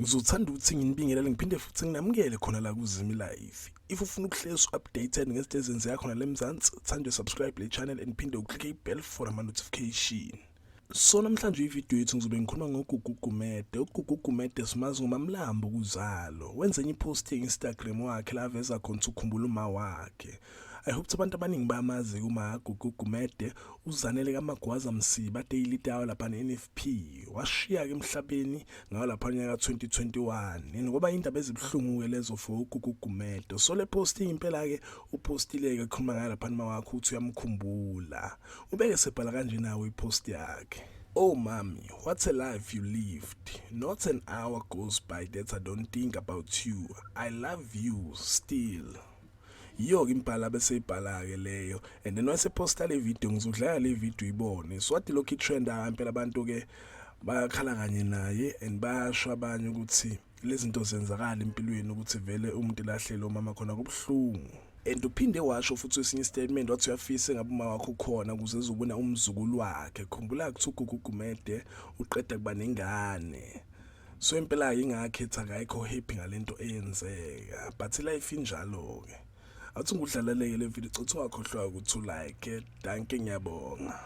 Ngizothanda ukuthi nginibingelele ngiphinde futhi nginamukele khona la kuZimi Live. If ufuna ukuhlezi updated ngezinto ezenzeka khona le Mzansi, thanda subscribe le channel and phinde uclick ibell for ama notification. So namhlanje ivideo yethu ngizobe ngikhuluma ngogugugumede. Ugugugumede simazi ngoMamlambo Uzalo. Wenze enye ipost ye-Instagram wakhe la veza khona ukukhumbula uma wakhe. I hope abantu abaningi bayamazi uma gugugumede uzanele kaMagwaza Msiba daily dawa lapha ne-NFP. Washiya ke emhlabeni ngawo lapha nyaka 2021. Ngoba indaba ezibhlungu ke lezo for ugugugumede. So le post impela ke upostile ke khuluma ngayo lapha nima wakhe uthi uyamkhumbula. Ubeke sebhala kanje nawe ipost yakhe. Oh mommy, what a life you lived. Not an hour goes by that I don't think about you. I love you still. Yo impala bese ibhala ke leyo and then wase posta le video ngizodlala le video ibone swati lokho itrend impela abantu ke bayakhala kanye naye and bayasho abanye ukuthi lezi zinto zenzakala empilweni ukuthi vele umuntu lahlelo mama khona kubhlungu. And uphinde washo futhi esinye statement wathi uyafisa ngabe uma wakho khona ukuze ezobona umzukulu wakhe. Khumbula ukuthi ugugugumede uqeda kuba nengane. So impela ingakhetha akayikho happy ngalento eyenzeka but life injalo ke. Athi ngudlalaleke le video cotho wakhohlwa ukuthi like danke ngiyabonga.